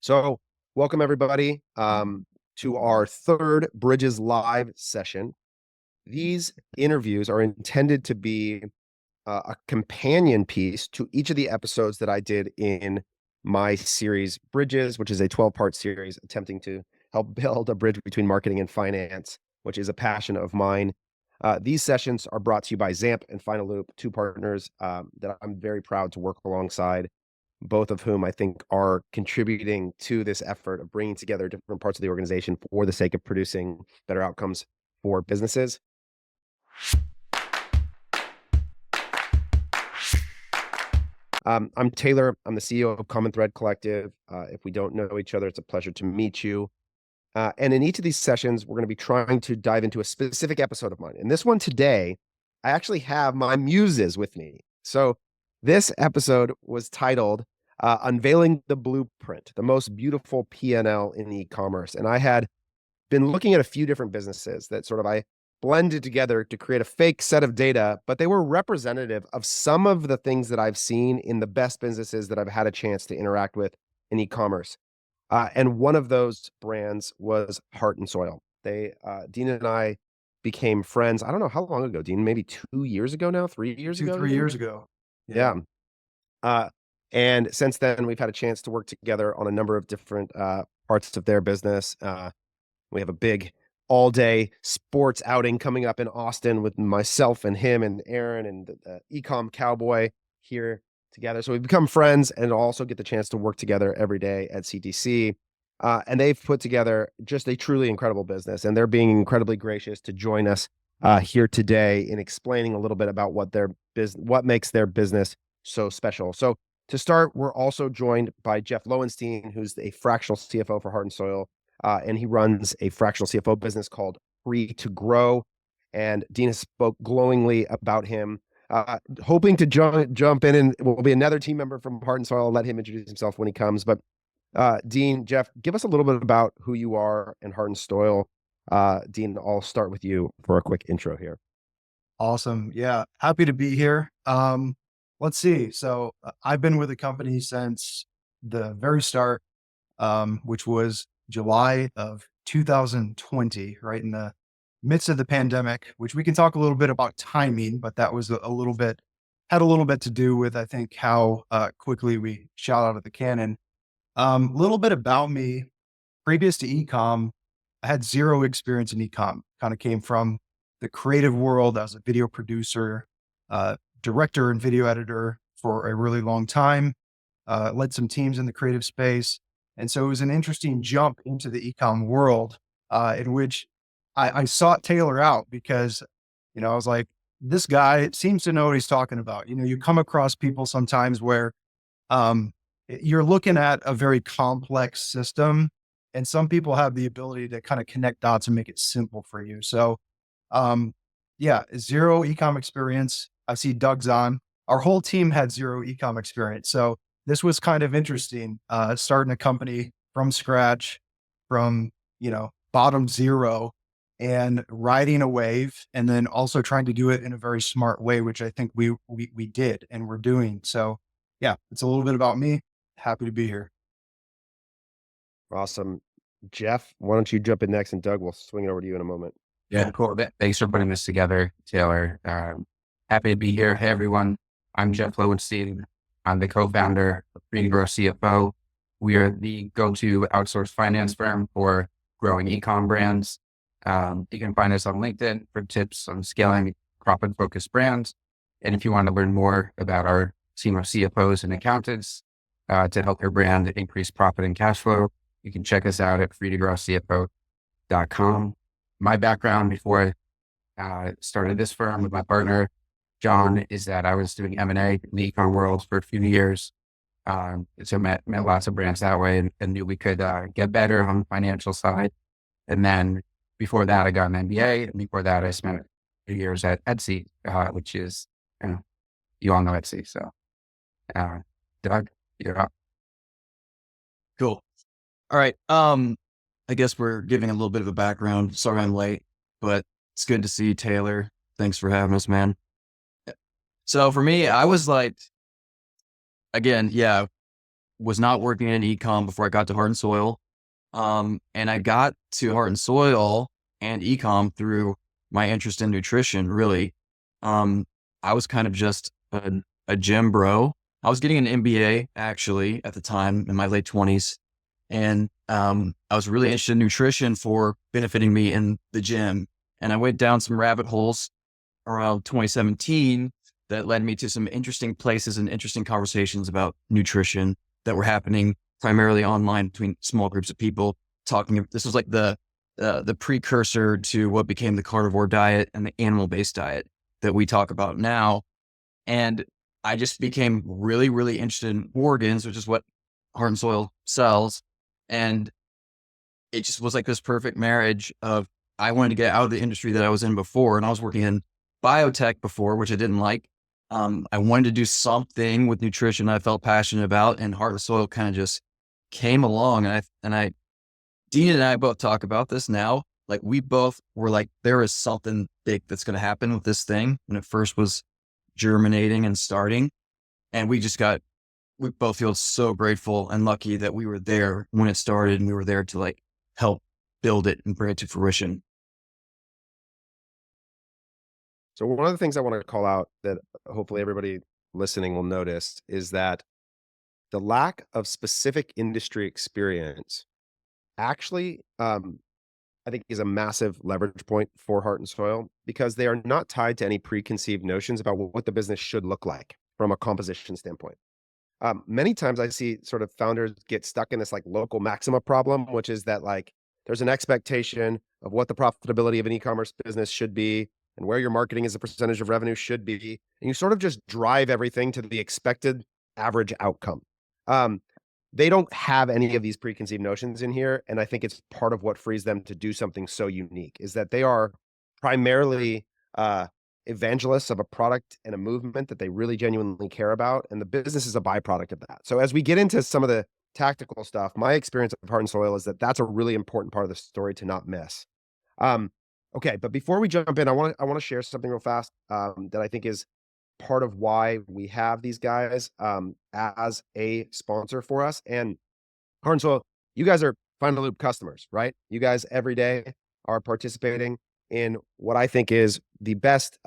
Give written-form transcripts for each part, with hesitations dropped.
So, welcome everybody to our third Bridges Live session. These interviews are intended to be a companion piece to each of the episodes that I did in my series Bridges, which is a 12-part series attempting to help build a bridge between marketing and finance, which is a passion of mine. These sessions are brought to you by Zamp and Final Loop, two partners that I'm very proud to work alongside, both of whom I think are contributing to this effort of bringing together different parts of the organization for the sake of producing better outcomes for businesses. I'm Taylor. I'm the CEO of Common Thread Collective. If we don't know each other, it's a pleasure to meet you. And in each of these sessions, we're going to be trying to dive into a specific episode of mine. In this one today, I actually have my muses with me. So this episode was titled Unveiling the Blueprint, the Most Beautiful P&L in e-commerce. And I had been looking at a few different businesses that I blended together to create a fake set of data, but they were representative of some of the things that I've seen in the best businesses that I've had a chance to interact with in e-commerce. And one of those brands was Heart and Soil. Dean and I became friends. I don't know how long ago, Dean, maybe 2 years ago now, 3 years ago. 3 years ago. Yeah. And since then we've had a chance to work together on a number of different parts of their business. We have a big all-day sports outing coming up in Austin with myself and him and Aaron and the Ecom Cowboy here together. So we've become friends and also get the chance to work together every day at CTC. And they've put together just a truly incredible business, and they're being incredibly gracious to join us here today in explaining a little bit about what makes their business so special. So to start, we're also joined by Jeff Lowenstein, who's a fractional CFO for Heart and Soil. And he runs a fractional CFO business called Free to Grow. And Dean has spoke glowingly about him, hoping to jump in, and will be another team member from Heart and Soil. I'll let him introduce himself when he comes. But Dean, Jeff, give us a little bit about who you are and Heart and Soil. Dean, I'll start with you for a quick intro here. Awesome. Yeah. Happy to be here. Let's see. So I've been with the company since the very start, which was July of 2020, right in the midst of the pandemic, which we can talk a little bit about timing, but that was had a little bit to do with, I think, how quickly we shot out of the cannon. Little bit about me. Previous to ecom, I had zero experience in ecom. Kind of came from the creative world. I was a video producer, director and video editor for a really long time, led some teams in the creative space. And so it was an interesting jump into the ecom world, in which I sought Taylor out because, I was like, this guy seems to know what he's talking about. You come across people sometimes where you're looking at a very complex system, and some people have the ability to kind of connect dots and make it simple for you. So, zero ecom experience. I see Doug's on. Our whole team had zero ecom experience. So this was kind of interesting, starting a company from scratch, from, bottom zero, and riding a wave, and then also trying to do it in a very smart way, which I think we did and we're doing. So yeah, it's a little bit about me. Happy to be here. Awesome. Jeff, why don't you jump in next, and Doug, we'll swing it over to you in a moment. Yeah, cool. Thanks for putting this together, Taylor. Happy to be here. Hey, everyone. I'm Jeff Lowenstein. I'm the co-founder of Free to Grow CFO. We are the go-to outsourced finance firm for growing e-com brands. You can find us on LinkedIn for tips on scaling profit-focused brands. And if you want to learn more about our team of CFOs and accountants to help your brand increase profit and cash flow, you can check us out at freetogrowcfo.com. My background before I started this firm with my partner, John, is that I was doing M&A in the ecom world for a few years. So met lots of brands that way, and knew we could get better on the financial side. And then before that, I got an MBA. And before that, I spent a few years at Etsy, which is, you all know Etsy. So, Doug, you're up. Cool. All right. I guess we're giving a little bit of a background. Sorry I'm late, but it's good to see you, Taylor. Thanks for having us, man. So for me, I was like, again, was not working in ecom before I got to Heart and Soil. And I got to Heart and Soil and ecom through my interest in nutrition, really. I was kind of just a gym bro. I was getting an MBA actually at the time in my late 20s. And I was really interested in nutrition for benefiting me in the gym. And I went down some rabbit holes around 2017 that led me to some interesting places and interesting conversations about nutrition that were happening primarily online between small groups of people talking. This was like the precursor to what became the carnivore diet and the animal-based diet that we talk about now. And I just became really, really interested in organs, which is what Heart and Soil sells. And it just was like this perfect marriage of, I wanted to get out of the industry that I was in before. And I was working in biotech before, which I didn't like. I wanted to do something with nutrition I felt passionate about, and Heart and Soil kind of just came along. Dean and I both talk about this now. Like, we both were like, there is something big that's going to happen with this thing. When it first was germinating and starting, and we both feel so grateful and lucky that we were there when it started, and we were there to like help build it and bring it to fruition. So one of the things I want to call out that hopefully everybody listening will notice is that the lack of specific industry experience actually, I think, is a massive leverage point for Heart and Soil, because they are not tied to any preconceived notions about what the business should look like from a composition standpoint. Many times I see sort of founders get stuck in this like local maxima problem, which is that like there's an expectation of what the profitability of an e-commerce business should be and where your marketing as a percentage of revenue should be. And you sort of just drive everything to the expected average outcome. They don't have any of these preconceived notions in here. And I think it's part of what frees them to do something so unique, is that they are primarily evangelists of a product and a movement that they really genuinely care about. And the business is a byproduct of that. So as we get into some of the tactical stuff, my experience of Heart and Soil is that that's a really important part of the story to not miss. Okay, but before we jump in, I want to share something real fast that I think is part of why we have these guys as a sponsor for us. And Heart and Soil, you guys are Final Loop customers, right? You guys every day are participating in what I think is the best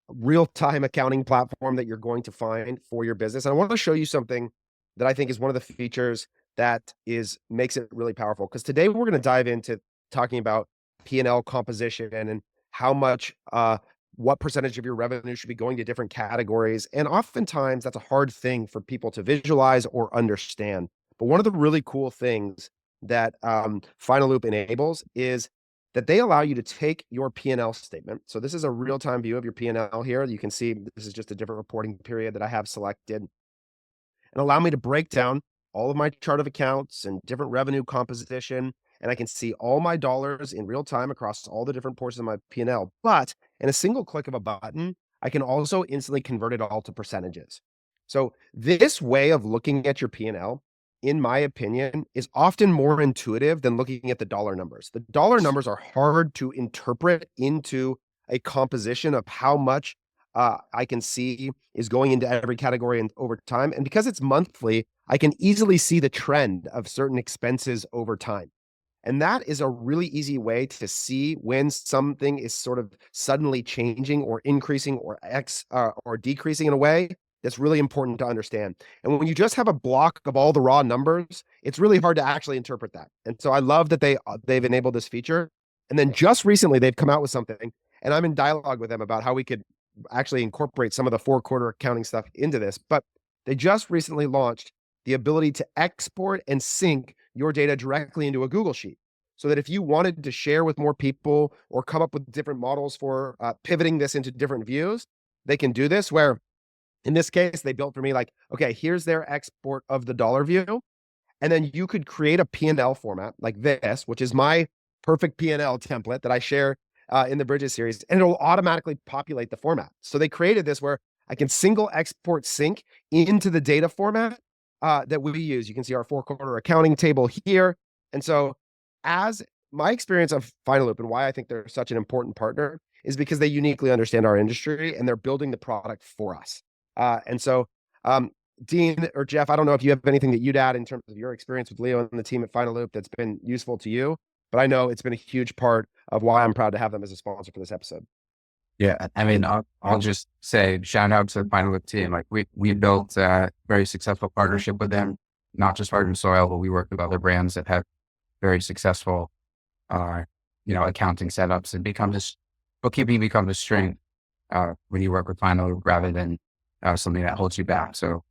real-time accounting platform that you're going to find for your business. And I want to show you something that I think is one of the features that makes it really powerful. Because today we're going to dive into talking about P&L composition and how much, what percentage of your revenue should be going to different categories. And oftentimes that's a hard thing for people to visualize or understand. But one of the really cool things that Final Loop enables is that they allow you to take your P&L statement. So this is a real-time view of your P&L here. You can see this is just a different reporting period that I have selected, and allow me to break down all of my chart of accounts and different revenue composition. And I can see all my dollars in real time across all the different portions of my P&L. But in a single click of a button, I can also instantly convert it all to percentages. So this way of looking at your P&L, in my opinion, is often more intuitive than looking at the dollar numbers. The dollar numbers are hard to interpret into a composition of how much I can see is going into every category and over time. And because it's monthly, I can easily see the trend of certain expenses over time. And that is a really easy way to see when something is sort of suddenly changing or increasing or decreasing in a way that's really important to understand. And when you just have a block of all the raw numbers, it's really hard to actually interpret that. And so I love that they've enabled this feature. And then just recently they've come out with something, and I'm in dialogue with them about how we could actually incorporate some of the 4-quarter accounting stuff into this. But they just recently launched the ability to export and sync your data directly into a Google Sheet, so that if you wanted to share with more people or come up with different models for pivoting this into different views, they can do this. Where in this case, they built for me like, okay, here's their export of the dollar view. And then you could create a P&L format like this, which is my perfect P&L template that I share in the Bridges series, and it'll automatically populate the format. So they created this where I can single export sync into the data format that we use. You can see our 4-quarter accounting table here. And so as my experience of Final Loop and why I think they're such an important partner is because they uniquely understand our industry and they're building the product for us. And so Dean or Jeff, I don't know if you have anything that you'd add in terms of your experience with Leo and the team at Final Loop that's been useful to you, but I know it's been a huge part of why I'm proud to have them as a sponsor for this episode. Yeah, I mean, I'll just say shout out to the Final Loop team. Like we built a very successful partnership with them, not just Heart and Soil, but we work with other brands that have very successful, accounting setups, and bookkeeping becomes a strength when you work with Final Loop rather than something that holds you back. So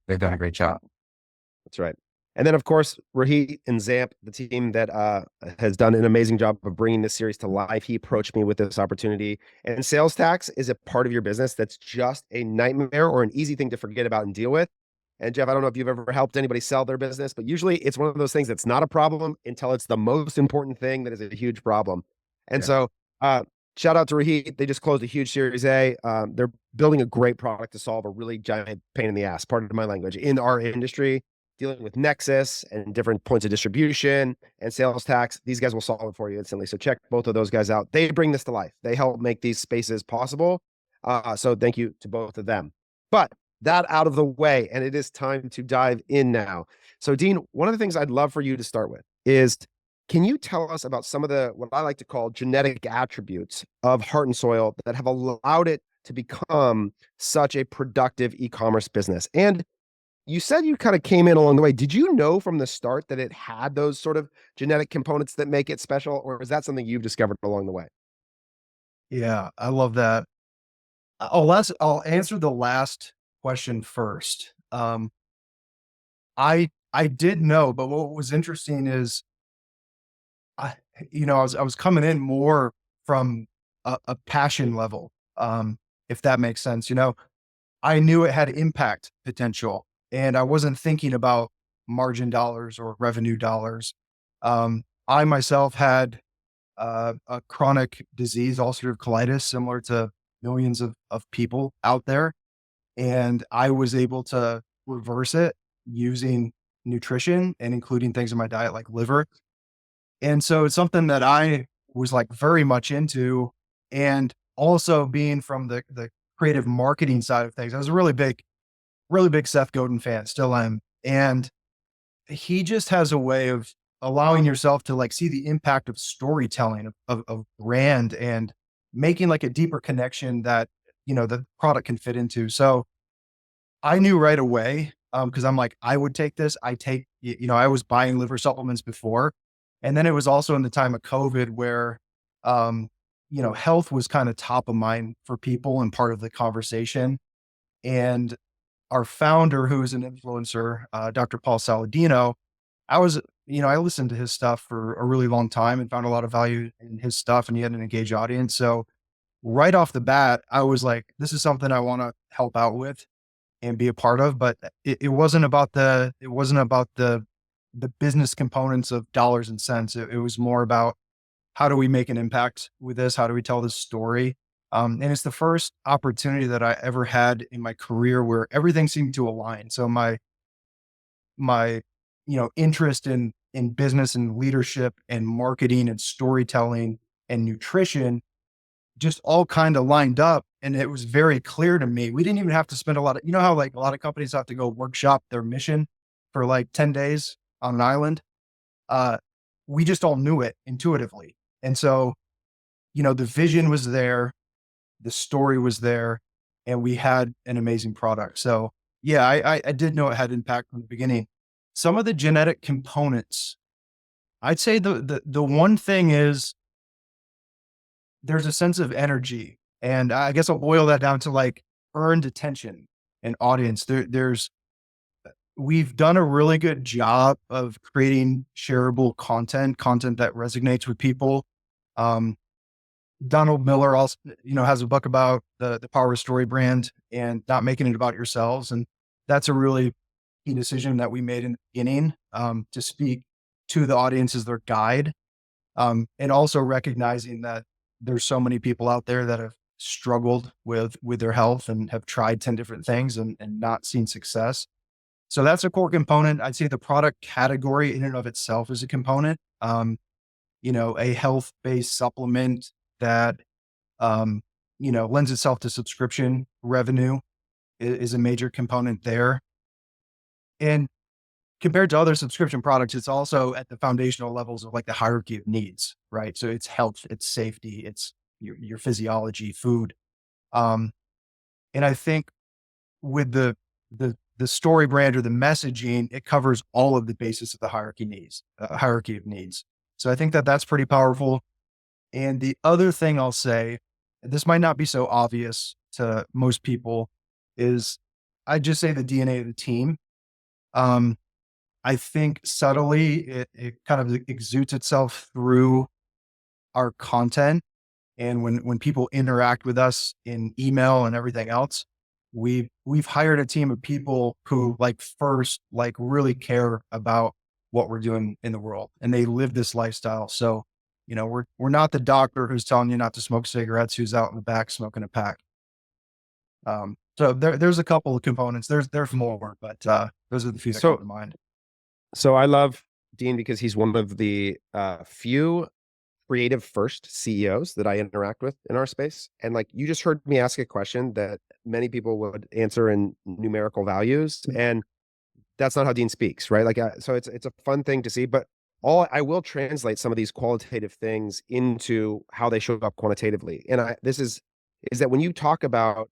they've done a great job. That's right. And then, of course, Rahit and Zamp, the team that has done an amazing job of bringing this series to life. He approached me with this opportunity. And sales tax is a part of your business that's just a nightmare or an easy thing to forget about and deal with. And Jeff, I don't know if you've ever helped anybody sell their business, but usually it's one of those things that's not a problem until it's the most important thing that is a huge problem. And Yeah. so shout out to Rahit. They just closed a huge Series A. They're building a great product to solve a really giant pain in the ass, pardon my language, in our industry, dealing with Nexus and different points of distribution and sales tax. These guys will solve it for you instantly. So check both of those guys out. They bring this to life. They help make these spaces possible. So thank you to both of them. But that out of the way, and it is time to dive in now. So Dean, one of the things I'd love for you to start with is, can you tell us about some of the, what I like to call genetic attributes of Heart and Soil that have allowed it to become such a productive e-commerce business? And you said you kind of came in along the way. Did you know from the start that it had those sort of genetic components that make it special, or is that something you've discovered along the way? Yeah, I love that. I'll answer the last question first. I did know, but what was interesting is I I was coming in more from a passion level, if that makes sense. I knew it had impact potential, and I wasn't thinking about margin dollars or revenue dollars. I myself had a chronic disease, ulcerative colitis, similar to millions of people out there. And I was able to reverse it using nutrition and including things in my diet like liver. And so it's something that I was like very much into. And also being from the creative marketing side of things, I was a really big Seth Godin fan, still am. And he just has a way of allowing yourself to like see the impact of storytelling of brand and making like a deeper connection that, the product can fit into. So I knew right away, because I'm like, I would take this. I was buying liver supplements before. And then it was also in the time of COVID where, health was kind of top of mind for people and part of the conversation. And our founder, who is an influencer, Dr. Paul Saladino, I listened to his stuff for a really long time and found a lot of value in his stuff, and he had an engaged audience. So right off the bat, I was like, this is something I want to help out with and be a part of. But it wasn't about the business components of dollars and cents. It was more about how do we make an impact with this? How do we tell this story? And it's the first opportunity that I ever had in my career where everything seemed to align. So my interest in business and leadership and marketing and storytelling and nutrition just all kind of lined up, and it was very clear to me. We didn't even have to spend a lot of, how like a lot of companies have to go workshop their mission for like 10 days on an island. We just all knew it intuitively. And so, the vision was there, the story was there, and we had an amazing product. So yeah, I did know it had impact from the beginning. Some of the genetic components, I'd say the one thing is there's a sense of energy. And I guess I'll boil that down to like earned attention and audience. We've done a really good job of creating shareable content that resonates with people. Donald Miller also, has a book about the power of story brand and not making it about yourselves. And that's a really key decision that we made in the beginning, to speak to the audience as their guide. And also recognizing that there's so many people out there that have struggled with their health and have tried 10 different things and not seen success. So that's a core component. I'd say the product category in and of itself is a component. A health-based supplement that, lends itself to subscription revenue. is a major component there. And compared to other subscription products, it's also at the foundational levels of like the hierarchy of needs, right? So it's health, it's safety, it's your physiology, food. Um, and I think with the story brand or the messaging, it covers all of the basis of the hierarchy of needs. So I think that that's pretty powerful. And the other thing I'll say, this might not be so obvious to most people, is I just say the DNA of the team. Um, I think subtly it kind of exudes itself through our content. And when people interact with us in email and everything else, we've hired a team of people who like first like really care about what we're doing in the world, and they live this lifestyle. So, we're not the doctor who's telling you not to smoke cigarettes, who's out in the back smoking a pack. So there's a couple of components. There's more, but those are the few that come to mind. So I love Dean because he's one of the few creative first CEOs that I interact with in our space. And like you just heard me ask a question that many people would answer in numerical values, and that's not how Dean speaks, right? Like so it's a fun thing to see, but I will translate some of these qualitative things into how they show up quantitatively. And this is that when you talk about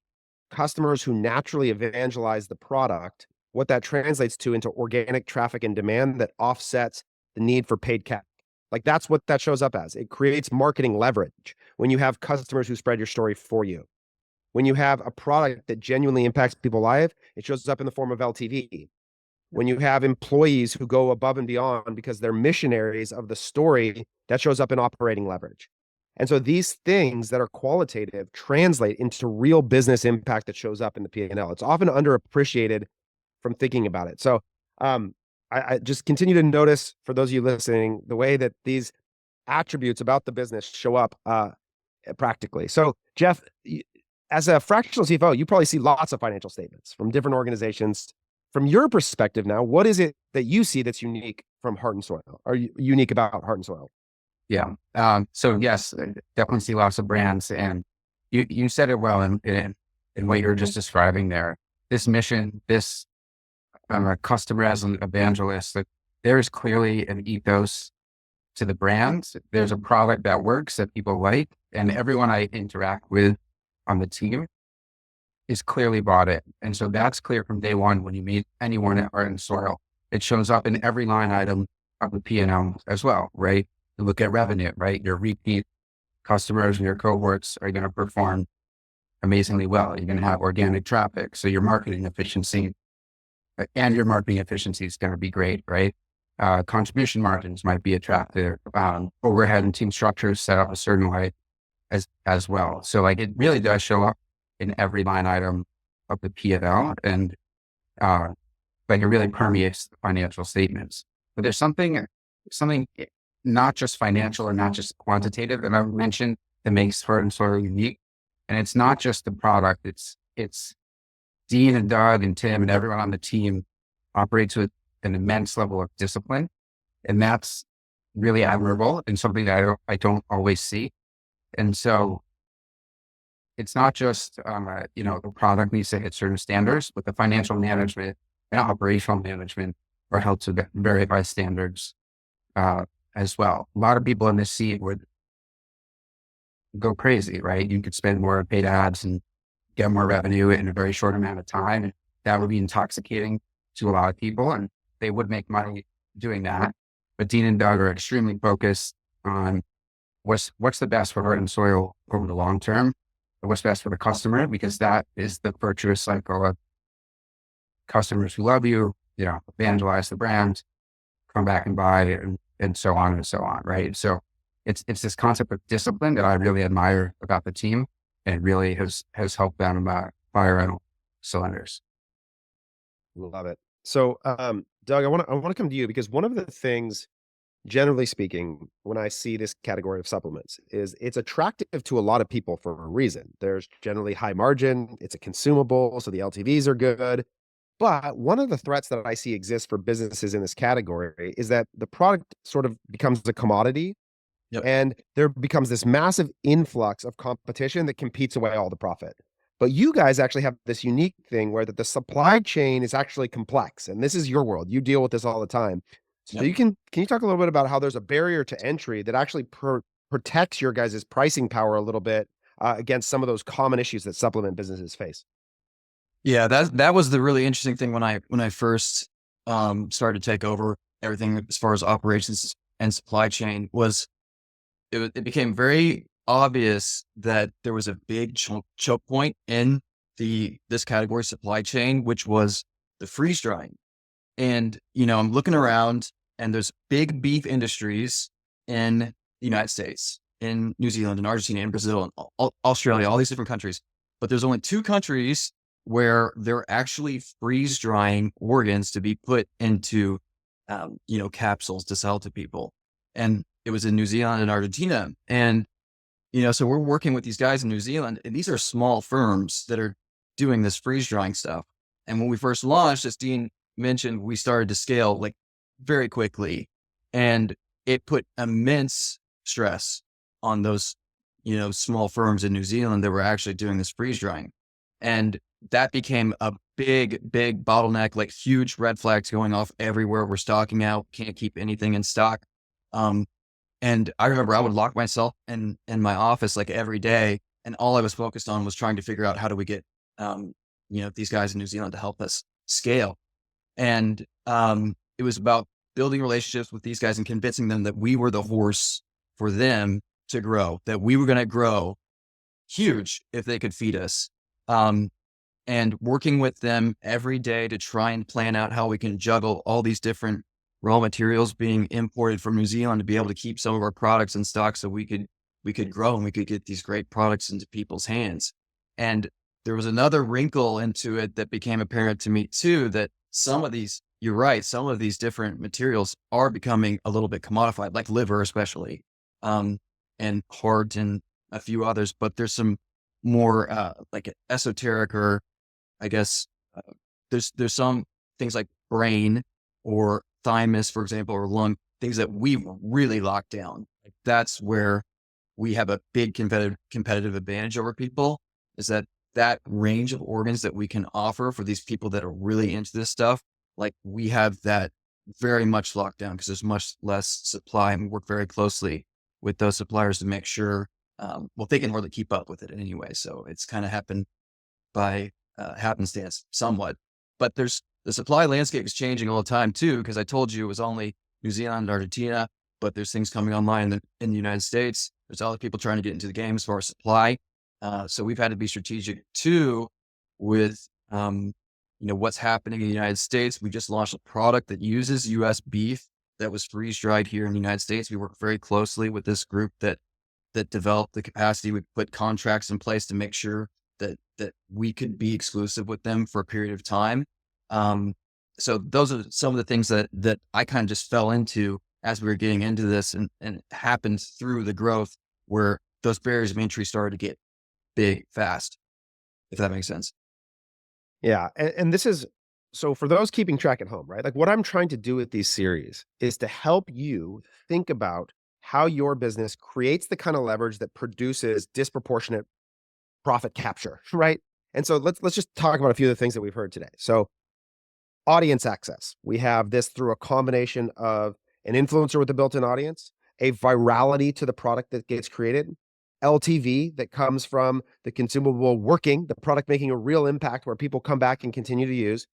customers who naturally evangelize the product, what that translates to into organic traffic and demand that offsets the need for paid CAC. Like that's what that shows up as. It creates marketing leverage when you have customers who spread your story for you. When you have a product that genuinely impacts people's lives, it shows up in the form of LTV. When you have employees who go above and beyond because they're missionaries of the story, that shows up in operating leverage. And so these things that are qualitative translate into real business impact that shows up in the P&L. It's often underappreciated from thinking about it. So I just continue to notice, for those of you listening, the way that these attributes about the business show up practically. So Jeff, as a fractional CFO, you probably see lots of financial statements from different organizations. From your perspective now, what is it that you see that's unique from Heart and Soil, or unique about Heart and Soil? Yeah. So yes, I definitely see lots of brands, and you said it well in what you're just describing there. This mission, this customer as an evangelist, that there is clearly an ethos to the brand. There's a product that works that people like, and everyone I interact with on the team is clearly bought it. And so that's clear from day one when you meet anyone at Heart and Soil. It shows up in every line item of the P&L as well, right? You look at revenue, right? Your repeat customers and your cohorts are going to perform amazingly well. You're going to have organic traffic. So your marketing efficiency is going to be great, right? Contribution margins might be attractive. Overhead and team structures set up a certain way as well. So like it really does show up in every line item of the P&L, and like it really permeates the financial statements. But there's something not just financial or not just quantitative that I mentioned that makes Heart and Soil unique. And it's not just the product. It's Dean and Doug and Tim and everyone on the team operates with an immense level of discipline. And that's really admirable and something that I don't always see. And so it's not just, the product needs to hit certain standards, but the financial management and operational management are held to very high standards as well. A lot of people in this seat would go crazy, right? You could spend more on paid ads and get more revenue in a very short amount of time. And that would be intoxicating to a lot of people, and they would make money doing that. But Dean and Doug are extremely focused on what's the best for Heart and Soil over the long term, and what's best for the customer, because that is the virtuous cycle of customers who love you, evangelize the brand, come back and buy, and so on and so on, right? So it's this concept of discipline that I really admire about the team, and it really has helped them fire on all cylinders. Love it. So, Doug, I want to come to you because one of the things, generally speaking, when I see this category of supplements, is it's attractive to a lot of people for a reason. There's generally high margin, it's a consumable, so the LTVs are good. But one of the threats that I see exist for businesses in this category is that the product sort of becomes a commodity. Yep. And there becomes this massive influx of competition that competes away all the profit. But you guys actually have this unique thing where that the supply chain is actually complex, and this is your world. You deal with this all the time. So Yep. can you talk a little bit about how there's a barrier to entry that actually protects your guys' pricing power a little bit against some of those common issues that supplement businesses face? Yeah, that was the really interesting thing when I first started to take over everything as far as operations and supply chain. It became very obvious that there was a big choke point in this category supply chain, which was the freeze drying. And, I'm looking around and there's big beef industries in the United States, in New Zealand, and Argentina, and Brazil, and Australia, all these different countries. But there's only 2 countries where they're actually freeze drying organs to be put into, capsules to sell to people. And it was in New Zealand and Argentina. And, so we're working with these guys in New Zealand, and these are small firms that are doing this freeze drying stuff. And when we first launched, as Dean mentioned, we started to scale like very quickly, and it put immense stress on those, small firms in New Zealand that were actually doing this freeze drying. And that became a big, big bottleneck, like huge red flags going off everywhere. We're stocking out, can't keep anything in stock. And I remember I would lock myself in my office like every day, and all I was focused on was trying to figure out how do we get, these guys in New Zealand to help us scale. And it was about building relationships with these guys and convincing them that we were the horse for them to grow, that we were going to grow huge if they could feed us. And working with them every day to try and plan out how we can juggle all these different raw materials being imported from New Zealand to be able to keep some of our products in stock so we could grow and we could get these great products into people's hands. And there was another wrinkle into it that became apparent to me too, that some of these, you're right, some of these different materials are becoming a little bit commodified, like liver especially, and heart and a few others, but there's some more like esoteric, or I guess there's some things like brain or thymus, for example, or lung, things that we've really locked down. Like that's where we have a big competitive advantage over people, is that range of organs that we can offer for these people that are really into this stuff. Like we have that very much locked down because there's much less supply, and we work very closely with those suppliers to make sure, they can really keep up with it anyway. So it's kind of happened by happenstance somewhat, but the supply landscape is changing all the time too, because I told you it was only New Zealand and Argentina, but there's things coming online in the United States. There's other people trying to get into the game as far as supply. So we've had to be strategic too with, what's happening in the United States. We just launched a product that uses US beef that was freeze dried here in the United States. We work very closely with this group that developed the capacity. We put contracts in place to make sure that we could be exclusive with them for a period of time. So those are some of the things that I kind of just fell into as we were getting into this, and it happened through the growth where those barriers of entry started to get big fast, if that makes sense. Yeah. And this is, so for those keeping track at home, right? Like what I'm trying to do with these series is to help you think about how your business creates the kind of leverage that produces disproportionate profit capture, right? And so let's just talk about a few of the things that we've heard today. So audience access. We have this through a combination of an influencer with a built-in audience, a virality to the product that gets created, LTV that comes from the consumable working, the product making a real impact where people come back and continue to use,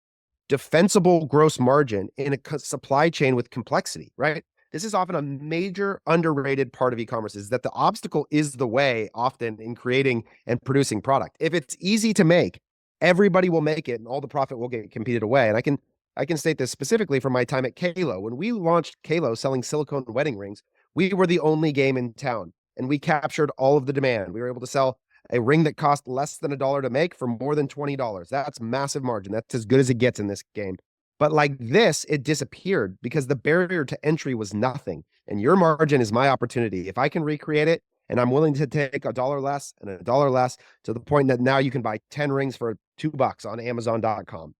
defensible gross margin in a supply chain with complexity, right? This is often a major underrated part of e-commerce, is that the obstacle is the way often in creating and producing product. If it's easy to make, everybody will make it and all the profit will get competed away. And I can state this specifically from my time at Kalo. When we launched Kalo selling silicone wedding rings, we were the only game in town and we captured all of the demand. We were able to sell a ring that cost less than $1 to make for more than $20. That's massive margin. That's as good as it gets in this game. But like this, it disappeared because the barrier to entry was nothing. And your margin is my opportunity. If I can recreate it and I'm willing to take $1 less and $1 less to the point that now you can buy 10 rings for $2 on Amazon.com.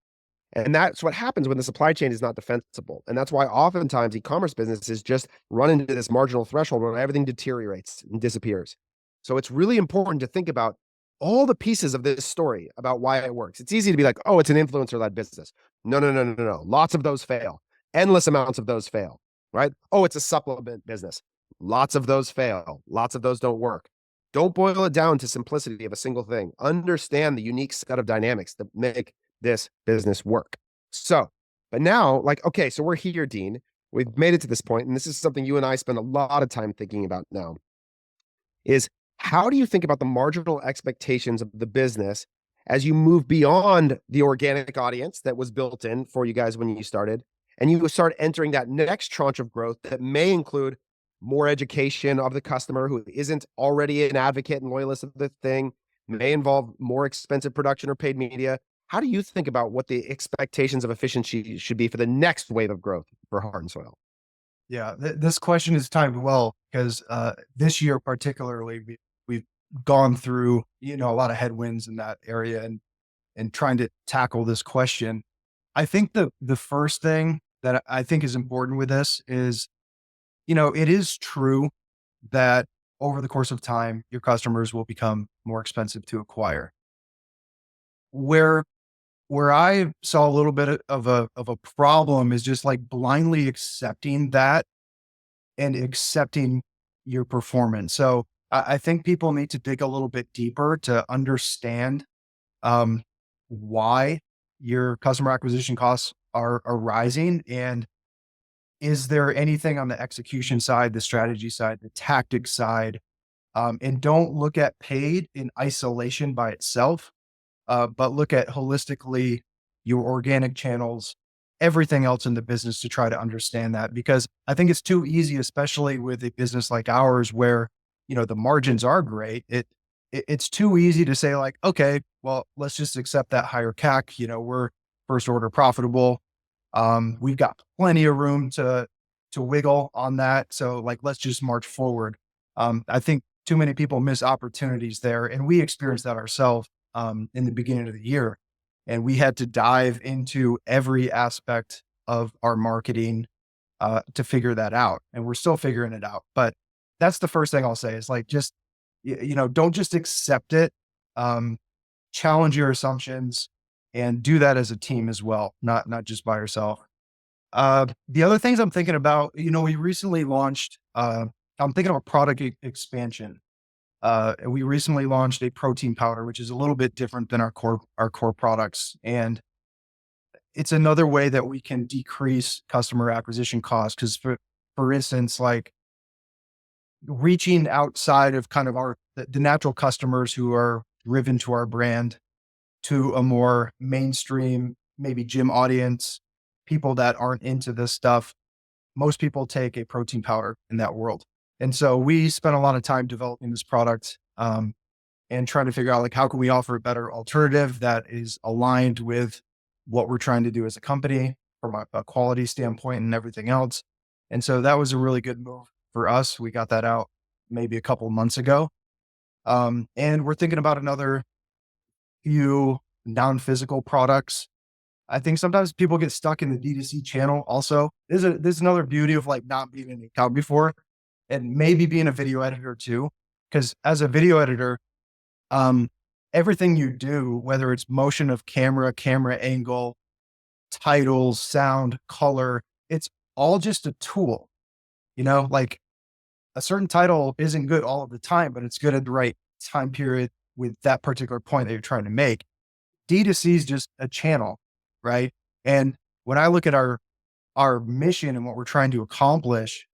And that's what happens when the supply chain is not defensible. And that's why oftentimes e-commerce businesses just run into this marginal threshold where everything deteriorates and disappears. So it's really important to think about all the pieces of this story about why it works. It's easy to be like, oh, it's an influencer-led business. No, no, no, no, no. Lots of those fail. Endless amounts of those fail, right? Oh, it's a supplement business. Lots of those fail. Lots of those don't work. Don't boil it down to simplicity of a single thing. Understand the unique set of dynamics that make this business work. So, but now, like, okay, so we're here, Dean. We've made it to this point, and this is something you and I spend a lot of time thinking about now, is how do you think about the marginal expectations of the business as you move beyond the organic audience that was built in for you guys when you started, and you start entering that next tranche of growth that may include more education of the customer who isn't already an advocate and loyalist of the thing, may involve more expensive production or paid media. How do you think about what the expectations of efficiency should be for the next wave of growth for Heart and Soil? Yeah, this question is timed well because this year particularly, we've gone through a lot of headwinds in that area, and trying to tackle this question. I think the first thing that I think is important with this is, it is true that over the course of time, your customers will become more expensive to acquire. Where I saw a little bit of a problem is just like blindly accepting that and accepting your performance. So I think people need to dig a little bit deeper to understand um, why your customer acquisition costs are rising, and is there anything on the execution side, the strategy side, the tactic side, and don't look at paid in isolation by itself, but look at holistically your organic channels, everything else in the business to try to understand that. Because I think it's too easy, especially with a business like ours, where the margins are great. It's too easy to say like, okay, well, let's just accept that higher CAC. We're first order profitable. We've got plenty of room to wiggle on that. So like, let's just march forward. I think too many people miss opportunities there, and we experienced that ourselves in the beginning of the year. And we had to dive into every aspect of our marketing to figure that out. And we're still figuring it out. But that's the first thing I'll say is like, just, don't just accept it. Um, Challenge your assumptions and do that as a team as well, not just by yourself. The other things I'm thinking about, we recently launched, I'm thinking about product expansion. We recently launched a protein powder, which is a little bit different than our core products. And it's another way that we can decrease customer acquisition costs. Cause for instance, like reaching outside of kind of the natural customers who are driven to our brand to a more mainstream, maybe gym audience, people that aren't into this stuff. Most people take a protein powder in that world. And so we spent a lot of time developing this product, and trying to figure out like, how can we offer a better alternative that is aligned with what we're trying to do as a company from a quality standpoint and everything else. And so that was a really good move for us. We got that out maybe a couple of months ago. And we're thinking about another few non-physical products. I think sometimes people get stuck in the D2C channel also. There's another beauty of like not being an account before and maybe being a video editor too. Because as a video editor, everything you do, whether it's motion of camera angle, titles, sound, color, it's all just a tool. Like a certain title isn't good all of the time, but it's good at the right time period with that particular point that you're trying to make. D2C is just a channel, right? And when I look at our mission and what we're trying to accomplish,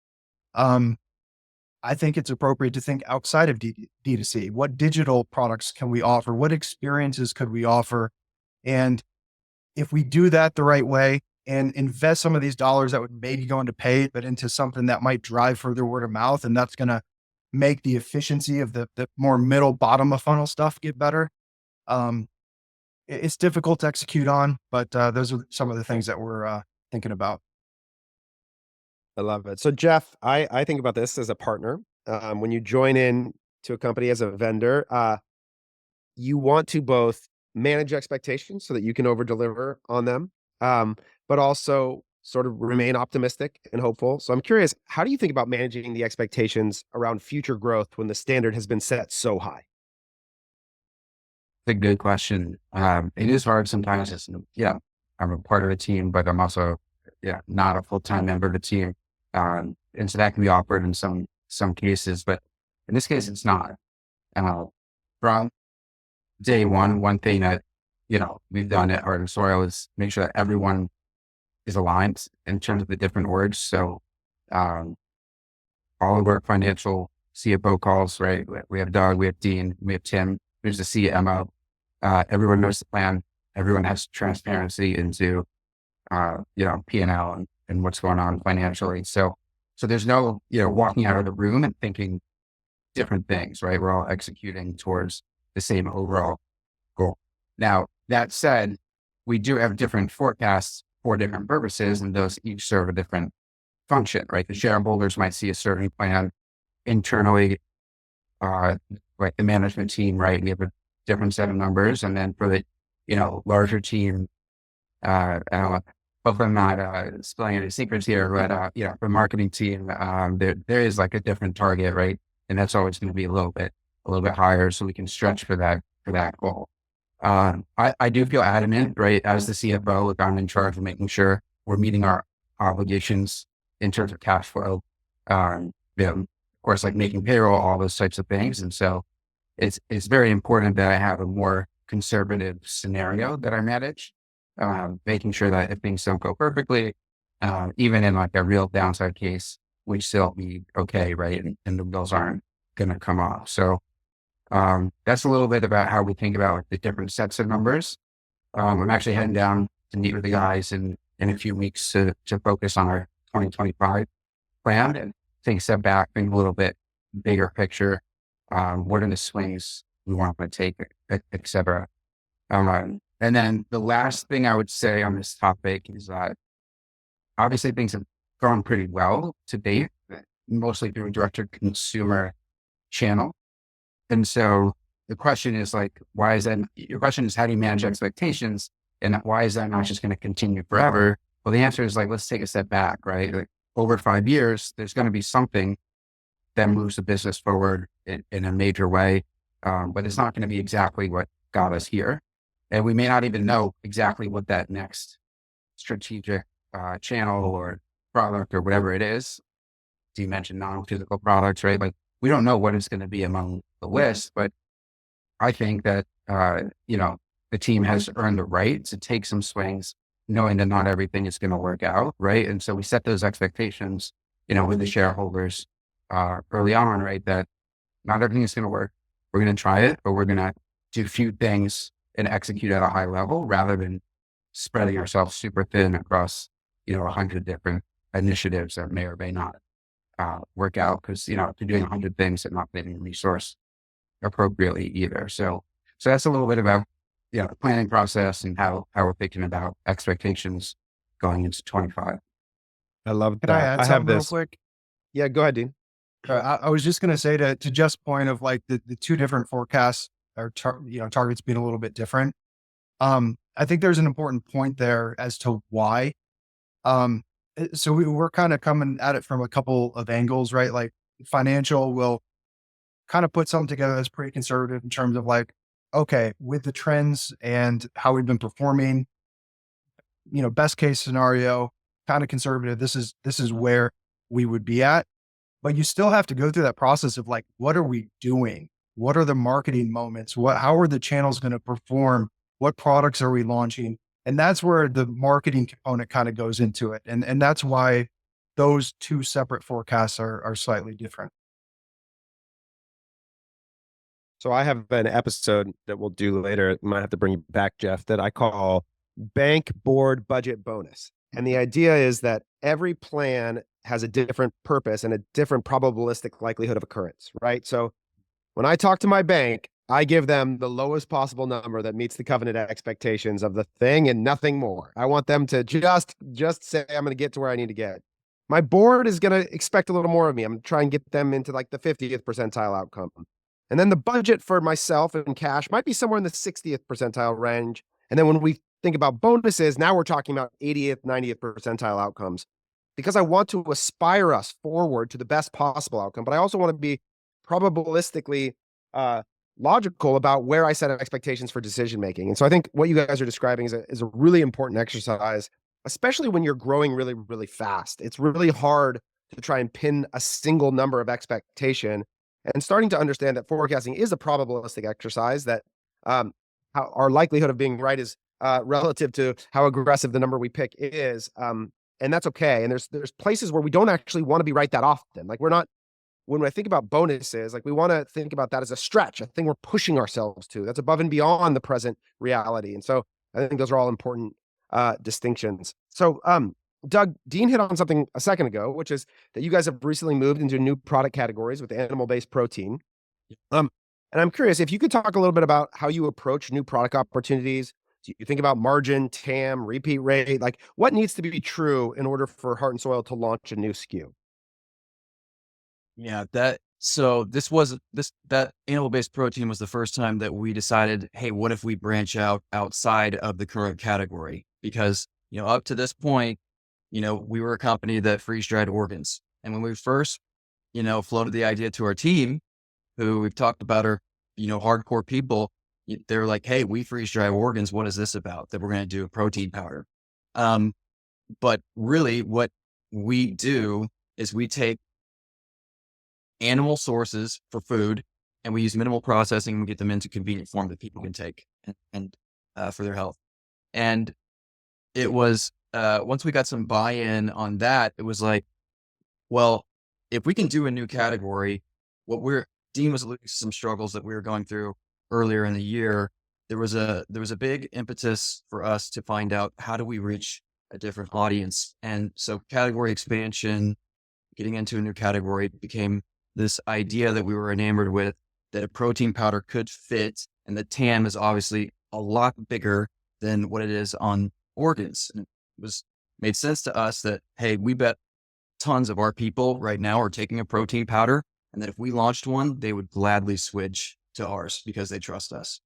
I think it's appropriate to think outside of D2C. What digital products can we offer? What experiences could we offer? And if we do that the right way and invest some of these dollars that would maybe go into paid, but into something that might drive further word of mouth, and that's going to make the efficiency of the more middle bottom of funnel stuff get better. It's difficult to execute on, but those are some of the things that we're thinking about. I love it. So Jeff, I think about this as a partner. When you join in to a company as a vendor, you want to both manage expectations so that you can over deliver on them, but also sort of remain optimistic and hopeful. So I'm curious, how do you think about managing the expectations around future growth when the standard has been set so high? a good question. It is hard sometimes. Yeah, I'm a part of a team, but I'm also, yeah, not a full-time member of the team. And so that can be awkward in some cases, but in this case, it's not. Uh, from day one thing that, we've done at Heart and Soil is make sure that everyone is aligned in terms of the different orgs. So, um, all of our financial CFO calls, right? We have Doug, we have Dean, we have Tim, there's the CMO. Everyone knows the plan. Everyone has transparency into, P&L and what's going on financially. So there's no, walking out of the room and thinking different things, right? We're all executing towards the same overall goal. Now, that said, we do have different forecasts for different purposes, and those each serve a different function, right? The shareholders might see a certain plan internally, like the management team, right? We have a different set of numbers. And then for the, larger team, hopefully I'm not spilling any secrets here, but, for marketing team, there is like a different target, right? And that's always going to be a little bit higher, so we can stretch for that goal. I do feel adamant, right? As the CFO, if I'm in charge of making sure we're meeting our obligations in terms of cash flow, of course, like making payroll, all those types of things. And so it's very important that I have a more conservative scenario that I manage, making sure that if things don't go perfectly, even in like a real downside case, we still be okay, right? And the bills aren't going to come off. So that's a little bit about how we think about like, the different sets of numbers. I'm actually heading down to meet with the guys in a few weeks to focus on our 2025 plan and take a step back, think a little bit bigger picture. What are the swings we want to take, et cetera. And then the last thing I would say on this topic is that obviously things have gone pretty well to date, mostly through a direct-to-consumer channel. And so the question is like, your question is how do you manage expectations? And why is that not just going to continue forever? Well, the answer is like, let's take a step back, right? Like over 5 years, there's going to be something that moves the business forward in a major way. But it's not going to be exactly what got us here. And we may not even know exactly what that next strategic channel or product or whatever it is. So you mentioned non-physical products, right? Like we don't know what it's going to be among the list, but I think that, the team has earned the right to take some swings, knowing that not everything is going to work out, right? And so we set those expectations, with the shareholders early on, right? That not everything is going to work. We're going to try it, but we're going to do a few things and execute at a high level rather than spreading ourselves super thin across, 100 different initiatives that may or may not work out because, if you're doing 100 things and not getting resource appropriately either. So that's a little bit about, the planning process and how we're thinking about expectations going into 25. I love Can I that. add I have something real this. quick? Yeah, go ahead, Dean. I was just going to say to Jeff's point of like the two different forecasts or targets being a little bit different. I think there's an important point there as to why. So we're kind of coming at it from a couple of angles, right? Like financial will kind of put something together that's pretty conservative in terms of like, okay, with the trends and how we've been performing, best case scenario, kind of conservative. This is where we would be at. But you still have to go through that process of like, what are we doing? What are the marketing moments? How are the channels going to perform? What products are we launching? And that's where the marketing component kind of goes into it. And that's why those two separate forecasts are slightly different. So I have an episode that we'll do later. Might have to bring you back, Jeff, that I call Bank Board Budget Bonus. And the idea is that every plan has a different purpose and a different probabilistic likelihood of occurrence, right? So when I talk to my bank, I give them the lowest possible number that meets the covenant expectations of the thing and nothing more. I want them to just say, I'm going to get to where I need to get. My board is going to expect a little more of me. I'm going to try and get them into like the 50th percentile outcome. And then the budget for myself and cash might be somewhere in the 60th percentile range. And then when we think about bonuses, now we're talking about 80th, 90th percentile outcomes because I want to aspire us forward to the best possible outcome. But I also want to be probabilistically logical about where I set expectations for decision making. And so I think what you guys are describing is a really important exercise, especially when you're growing really, really fast. It's really hard to try and pin a single number of expectation, and starting to understand that forecasting is a probabilistic exercise, that how our likelihood of being right is relative to how aggressive the number we pick is. And that's okay. And there's places where we don't actually want to be right that often. Like, we're not, when I think about bonuses, like, we want to think about that as a stretch, a thing we're pushing ourselves to. That's above and beyond the present reality. And so I think those are all important distinctions. So, Doug, Dean hit on something a second ago, which is that you guys have recently moved into new product categories with animal-based protein. And I'm curious if you could talk a little bit about how you approach new product opportunities. Do you think about margin, TAM, repeat rate? Like, what needs to be true in order for Heart and Soil to launch a new SKU? Yeah, that animal-based protein was the first time that we decided, hey, what if we branch out outside of the current category? Because, up to this point, we were a company that freeze-dried organs. And when we first, floated the idea to our team, who we've talked about are, hardcore people, they're like, hey, we freeze-dry organs. What is this about? That we're going to do a protein powder. But really what we do is we take animal sources for food, and we use minimal processing and get them into convenient form that people can take and for their health. And it was, once we got some buy-in on that, it was like, well, if we can do a new category, Dean was alluding to some struggles that we were going through earlier in the year. There was a big impetus for us to find out, how do we reach a different audience? And so category expansion, getting into a new category, became this idea that we were enamored with, that a protein powder could fit, and the TAM is obviously a lot bigger than what it is on organs. And it made sense to us that, hey, we bet tons of our people right now are taking a protein powder, and that if we launched one, they would gladly switch to ours because they trust us.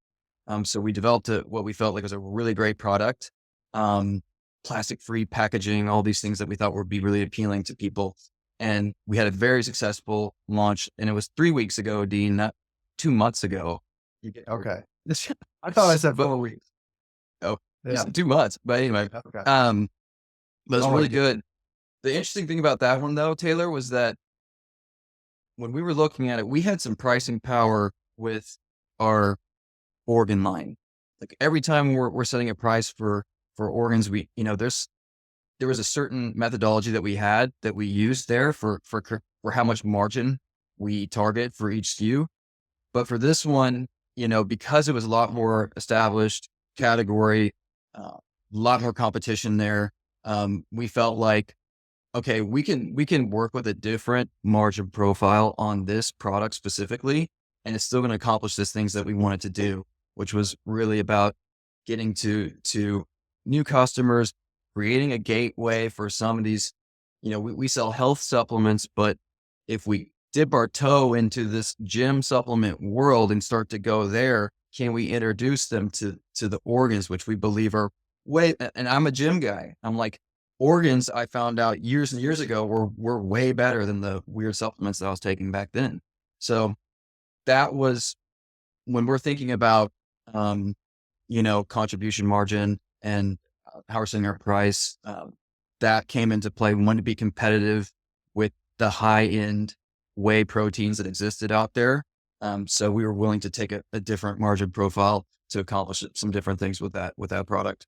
So we developed what we felt like was a really great product, plastic-free packaging, all these things that we thought would be really appealing to people. And we had a very successful launch, and it was 3 weeks ago, Dean, not 2 months ago. Okay. I thought I said 4 weeks. Oh, Yeah. 2 months. But anyway, Okay. but it's really good. The interesting thing about that one, though, Taylor, was that when we were looking at it, we had some pricing power with our organ line. Like, every time we're setting a price for organs, there was a certain methodology that we had that we used there for how much margin we target for each SKU. But for this one, because it was a lot more established category, a lot more competition there, we felt like, okay, we can work with a different margin profile on this product specifically, and it's still going to accomplish the things that we wanted to do, which was really about getting to new customers, creating a gateway for some of these. We sell health supplements, but if we dip our toe into this gym supplement world and start to go there, can we introduce them to the organs, which we believe are and I'm a gym guy. I'm like, organs, I found out years and years ago, were way better than the weird supplements that I was taking back then. So that was when we're thinking about, contribution margin and how we're setting our price, that came into play. We wanted to be competitive with the high-end whey proteins that existed out there. So we were willing to take a different margin profile to accomplish some different things with that product.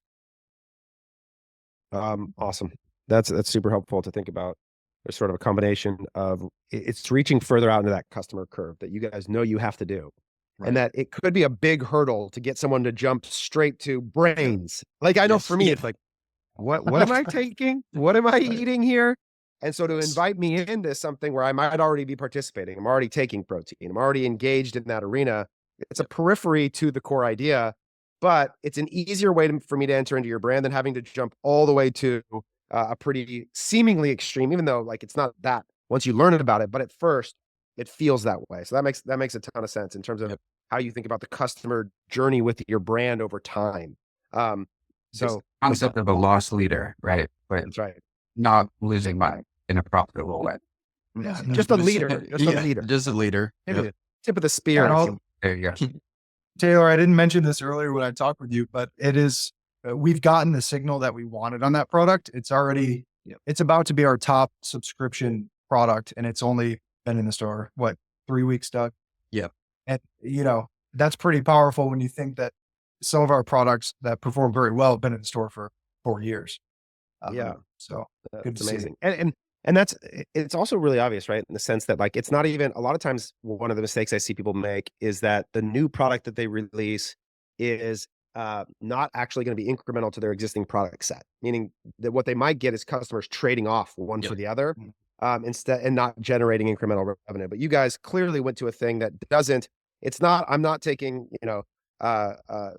Awesome. That's super helpful to think about. There's sort of a combination of it's reaching further out into that customer curve that you guys know you have to do. Right. And that it could be a big hurdle to get someone to jump straight to brains. Like, I know Yes. for me, it's like, what am I taking? What am I eating here? And so to invite me into something where I might already be participating, I'm already taking protein, I'm already engaged in that arena. It's a periphery to the core idea, but it's an easier way for me to enter into your brand than having to jump all the way to a pretty seemingly extreme, even though, like, it's not that once you learn about it, but at first it feels that way. So that makes a ton of sense in terms of how you think about the customer journey with your brand over time. So Concept of a lost leader, right? But that's right. not losing money in a profitable way. Yeah, just a leader. Just a leader. Just a leader. Maybe Yep. the tip of the spear. And There you go. Taylor, I didn't mention this earlier when I talked with you, but it is, we've gotten the signal that we wanted on that product. It's already, it's about to be our top subscription product, and it's only been in the store, what, 3 weeks, Doug? Yep. And, that's pretty powerful when you think that some of our products that perform very well have been in the store for 4 years. Yeah. So good That's to see. amazing. And that's, it's also really obvious, right? In the sense that like, it's not even, a lot of times one of the mistakes I see people make is that the new product that they release is not actually going to be incremental to their existing product set. Meaning that what they might get is customers trading off one Yep. for the other, instead, and not generating incremental revenue. But you guys clearly went to a thing that doesn't, it's not, I'm not taking, uh, uh,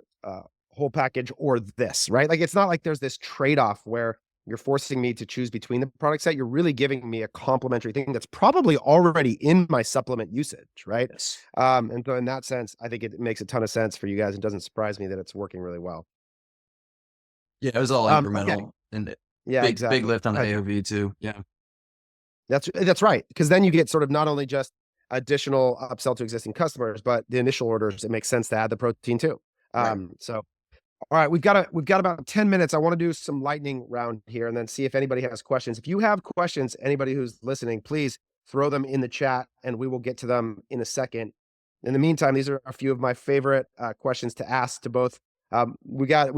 whole package or this, right? Like, it's not like there's this trade-off where you're forcing me to choose between the product set. You're really giving me a complementary thing that's probably already in my supplement usage, right? Yes. And so in that sense, I think it makes a ton of sense for you guys. It doesn't surprise me that it's working really well. Yeah, it was all Okay. incremental and Yeah, big exactly. lift on the Go ahead. AOV too. Yeah. That's right. Because then you get sort of not only just additional upsell to existing customers, but the initial orders, it makes sense to add the protein too. Right. So all right, we've got about 10 minutes. I want to do some lightning round here and then see if anybody has questions. If you have questions, anybody who's listening, please throw them in the chat and we will get to them in a second. In the meantime, these are a few of my favorite questions to ask to both. We got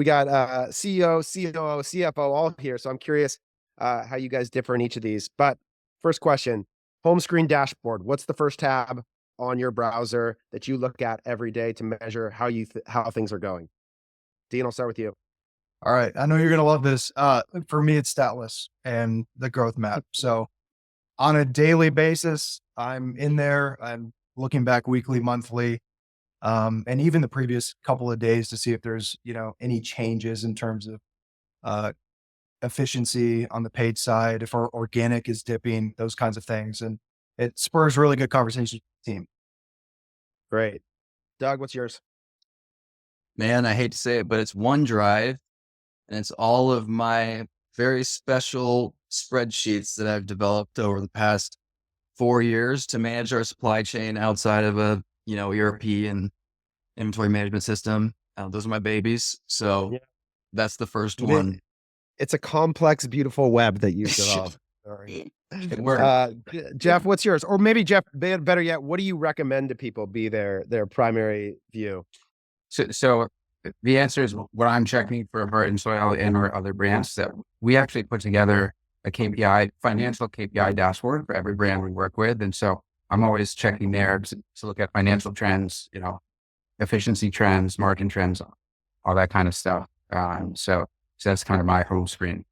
CEO, COO, CFO all here, so I'm curious how you guys differ in each of these. But first question: home screen dashboard. What's the first tab on your browser that you look at every day to measure how how things are going? Dean, I'll start with you. All right. I know you're going to love this. For me, it's Statless and the growth map. So on a daily basis, I'm in there. I'm looking back weekly, monthly, and even the previous couple of days to see if there's, any changes in terms of efficiency on the paid side, if our organic is dipping, those kinds of things. And it spurs really good conversations with the team. Great. Doug, what's yours? Man, I hate to say it, but it's OneDrive, and it's all of my very special spreadsheets that I've developed over the past 4 years to manage our supply chain outside of a, ERP and inventory management system. Those are my babies. So Yeah. that's the first You mean- one. It's a complex, beautiful web that you've developed. Sorry. It worked. Jeff, what's yours? Or maybe Jeff, better yet, what do you recommend to people be their primary view? So the answer is what I'm checking for Heart and Soil and our other brands, that we actually put together a financial KPI dashboard for every brand we work with. And so I'm always checking there to look at financial trends, efficiency trends, margin trends, all that kind of stuff. So that's kind of my home screen.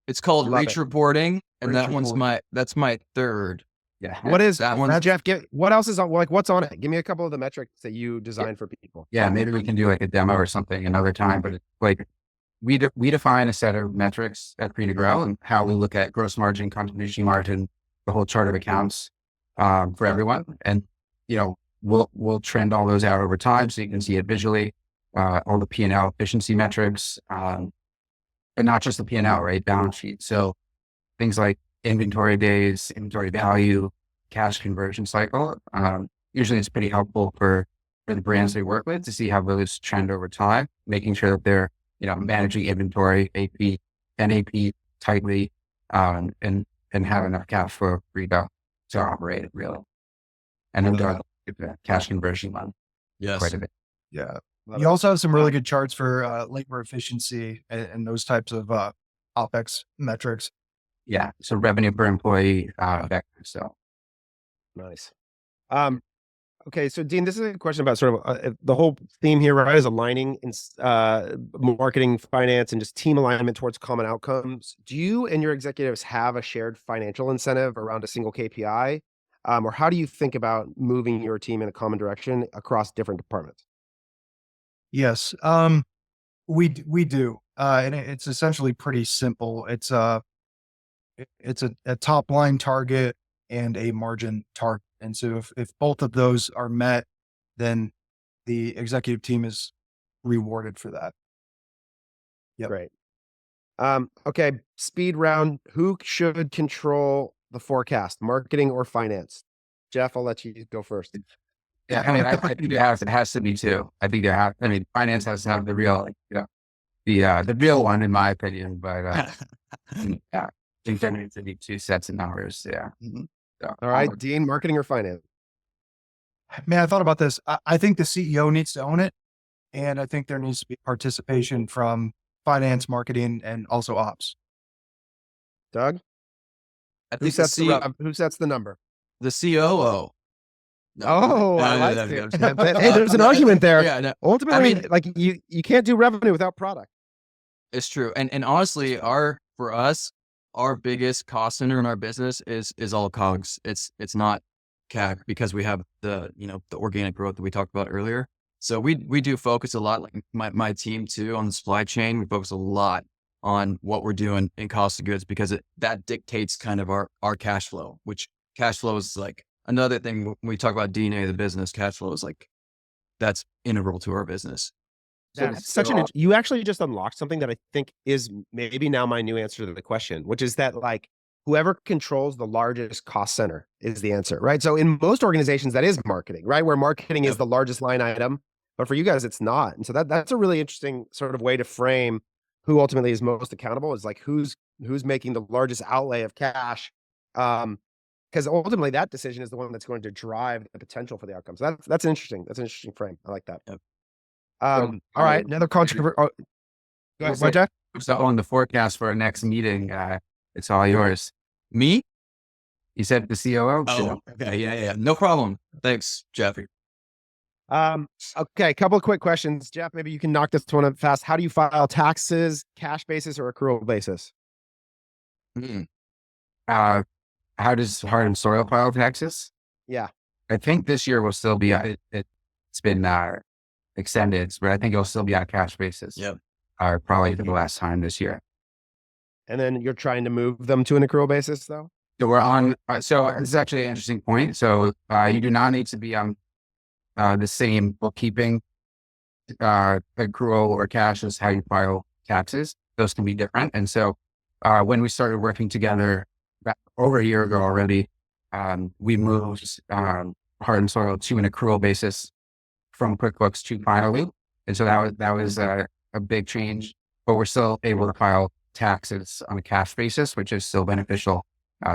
It's called Love Reach it. Reporting, and Reach that one's that's my third. Yeah. What is That one? Jeff? What else is on? Like, what's on it? Give me a couple of the metrics that you designed for people. Yeah. Maybe we can do like a demo or something another time, but like we define a set of metrics at Free to Grow and how we look at gross margin, contribution margin, the whole chart of accounts, for everyone. And, we'll trend all those out over time so you can see it visually, all the P&L efficiency metrics, but not just the P&L, right? Balance sheet. So things like inventory days, inventory value, cash conversion cycle. Usually it's pretty helpful for the brands they work with to see how those trend over time, making sure that they're, managing inventory, AP tightly, and have enough cash flow to operate it really. And then cash conversion one. Yes. Quite a bit. Yeah. Love You it. also have some really good charts for labor efficiency and those types of OpEx metrics. Yeah. So revenue per employee, vector. So Nice. Okay, so Dean, this is a question about sort of the whole theme here, right? Is aligning in marketing, finance, and just team alignment towards common outcomes. Do you and your executives have a shared financial incentive around a single KPI, or how do you think about moving your team in a common direction across different departments? Yes. We do. And it's essentially pretty simple. It's a top line target and a margin target. And so if both of those are met, then the executive team is rewarded for that. Yep. Great. Okay, speed round. Who should control the forecast, marketing or finance? Jeff, I'll let you go first. Yeah, I mean, I think it has to be two. I think I mean, finance has to have the real, like, the real one in my opinion, but, yeah, I think there needs to be two sets of numbers. Yeah. Mhm. So, All right, Dean, marketing or finance? Man, I thought about this. I think the CEO needs to own it. And I think there needs to be participation from finance, marketing, and also ops. Doug, I who think the sets C who sets the number? the COO. No, Oh, I no, like no, no, it. I'm just kidding. But hey, there's an argument there. Yeah, no, I Ultimately, mean, like you can't do revenue without product. it's true. And honestly, for us, our biggest cost center in our business is all COGS. It's not CAC because we have the organic growth that we talked about earlier. So we do focus a lot, like my team too, on the supply chain. We focus a lot on what we're doing in cost of goods because that dictates kind of our cash flow, which cash flow is like another thing when we talk about DNA of the business. Cash flow is like that's integral to our business. That's such an you actually just unlocked something that I think is maybe now my new answer to the question, which is that like whoever controls the largest cost center is the answer, right? So in most organizations, that is marketing, right? Where marketing is the largest line item, but for you guys, it's not. And so that's a really interesting sort of way to frame who ultimately is most accountable is like who's making the largest outlay of cash. Because ultimately that decision is the one that's going to drive the potential for the outcomes. That's interesting. That's an interesting frame. I like that. Yep. All right, another controversy. Oh, go ahead, Jeff. So on the forecast for our next meeting, it's all yours. Me? You said the COO? Oh, okay. Yeah. No problem. Thanks, Jeffrey. Okay, a couple of quick questions. Jeff, maybe you can knock this one up fast. How do you file taxes, cash basis or accrual basis? How does Heart and Soil file taxes? Yeah. I think this year will still be, it's been extended, but I think it'll still be on cash basis. Yep. Probably for the last time this year. And then you're trying to move them to an accrual basis though? So we're on, so this is actually an interesting point. So you do not need to be on the same bookkeeping accrual or cash as how you file taxes. Those can be different. And so when we started working together over a year ago already, we moved Heart and Soil to an accrual basis from QuickBooks to Fileloop. And so that was a big change, but we're still able to file taxes on a cash basis, which is still beneficial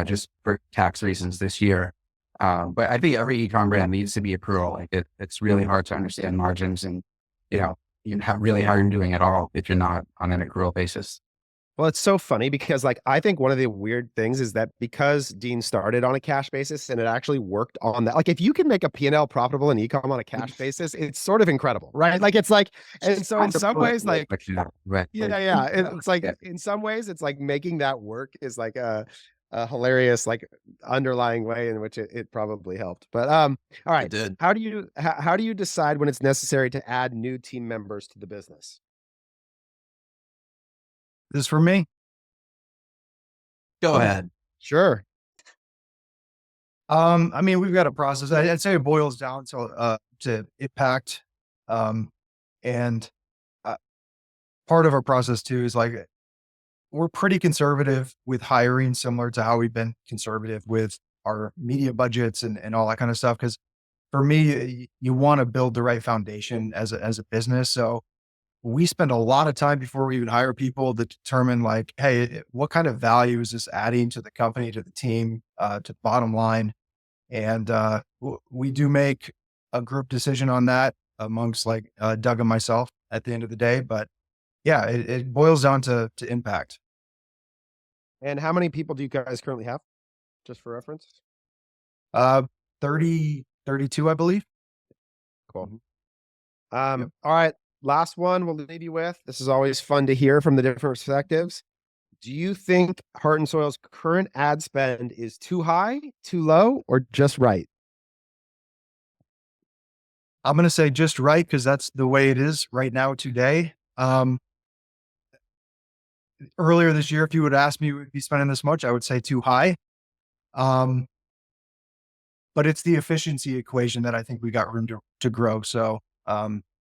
just for tax reasons this year. But I think every e-com brand needs to be accrual. Like it's really hard to understand margins and, really how you're doing it all if you're not on an accrual basis. Well, it's so funny because like I think one of the weird things is that because Dean started on a cash basis and it actually worked on that. Like if you can make a P&L profitable in e-com on a cash basis, it's sort of incredible, right? Like it's like, and so in some ways, like it's like in some ways, it's like making that work is like a hilarious like underlying way in which it probably helped. But all right, It did. how do you decide when it's necessary to add new team members to the business? This is for me. Go ahead. Sure. I mean, we've got a process. I'd say it boils down to impact. And part of our process too is like, we're pretty conservative with hiring, similar to how we've been conservative with our media budgets and all that kind of stuff. Cause for me, you want to build the right foundation as a business. So we spend a lot of time before we even hire people to determine like, hey, what kind of value is this adding to the company, to the team, to the bottom line? And we do make a group decision on that amongst like Doug and myself at the end of the day. But yeah, it boils down to impact. And how many people do you guys currently have? Just for reference? 30, 32, I believe. Cool. All right. Last one we'll leave you with. This is always fun to hear from the different perspectives. Do you think Heart and Soil's current ad spend is too high, too low, or just right? I'm going to say just right, because that's the way it is right now today. Earlier this year, if you would ask me, would be spending this much, I would say too high. But it's the efficiency equation that I think we got room to grow. So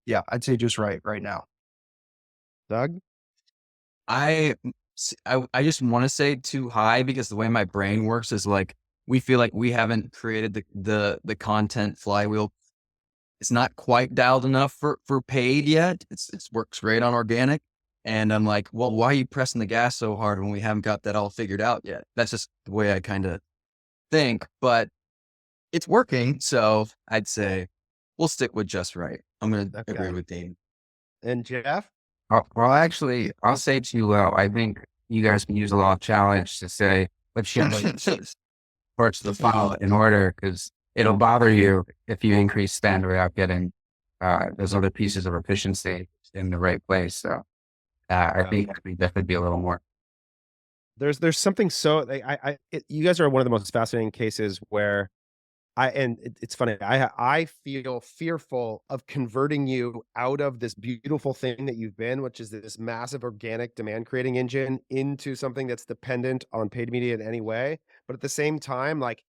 yeah, I'd say just right now. Doug? I just want to say too high because the way my brain works is like we feel like we haven't created the content flywheel it's not quite dialed enough for paid yet. It's works great on organic. And I'm like, well, why are you pressing the gas so hard when we haven't got that all figured out yet? That's just the way I kind of think, but it's working. So I'd say we'll stick with just right. I'm going to agree with Dean. And Jeff? Well, actually, I'll say to you, I think you guys can use a lot of challenge to say, let's get parts of the funnel in order, because it'll bother you if you increase spend without getting those other pieces of efficiency in the right place. So I think that could be a little more. There's something so you guys are one of the most fascinating cases where it's funny. I feel fearful of converting you out of this beautiful thing that you've been, which is this massive organic demand creating engine, into something that's dependent on paid media in any way. But at the same time, like,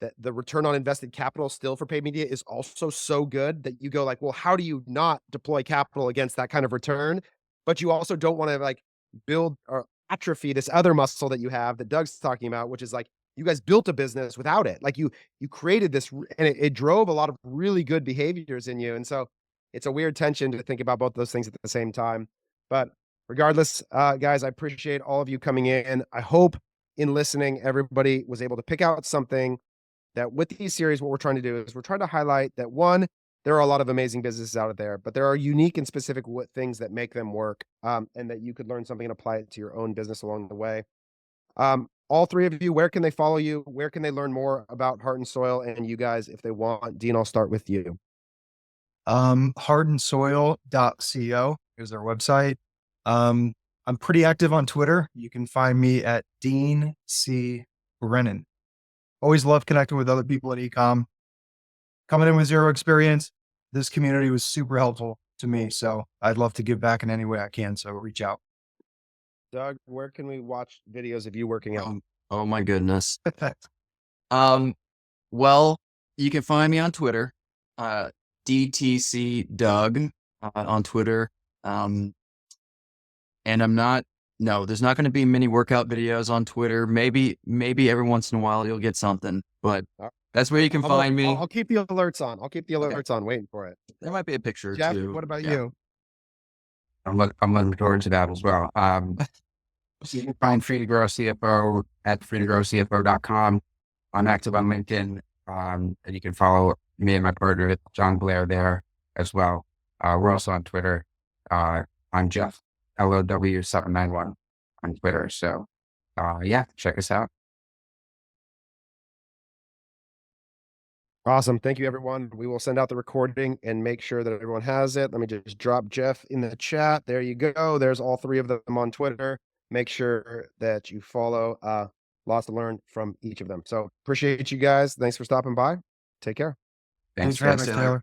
that the return on invested capital still for paid media is also so good that you go like, well, how do you not deploy capital against that kind of return? But you also don't want to like build or atrophy this other muscle that you have that Doug's talking about, which is like, you guys built a business without it. Like you created this and it drove a lot of really good behaviors in you. And so it's a weird tension to think about both those things at the same time. But regardless, guys, I appreciate all of you coming in. I hope in listening, everybody was able to pick out something that with these series, what we're trying to do is we're trying to highlight that, one, there are a lot of amazing businesses out there, but there are unique and specific things that make them work, and that you could learn something and apply it to your own business along the way. All three of you, where can they follow you? Where can they learn more about Heart and Soil and you guys if they want? Dean, I'll start with you. Heartandsoil.co is our website. I'm pretty active on Twitter. You can find me at Dean C. Brennan. Always love connecting with other people at ecom. Coming in with zero experience, this community was super helpful to me. So I'd love to give back in any way I can. So reach out. Doug, where can we watch videos of you working out? Oh my goodness. Well, you can find me on Twitter, DTC Doug on Twitter. And there's not going to be many workout videos on Twitter. Maybe every once in a while you'll get something, but that's where you can find me. I'll keep the alerts on. On, waiting for it. There might be a picture Jeff, too. what about you? I'm looking towards that as well. You can find Free to Grow CFO at freetogrowcfo.com. I'm active on LinkedIn. And you can follow me and my partner, John Blair, there as well. We're also on Twitter. I'm Jeff LOW791 on Twitter. So, check us out. Awesome. Thank you, everyone. We will send out the recording and make sure that everyone has it. Let me just drop Jeff in the chat. There you go. There's all three of them on Twitter. Make sure that you follow. Lots to learn from each of them. So appreciate you guys. Thanks for stopping by. Take care. Thanks for having us, Taylor.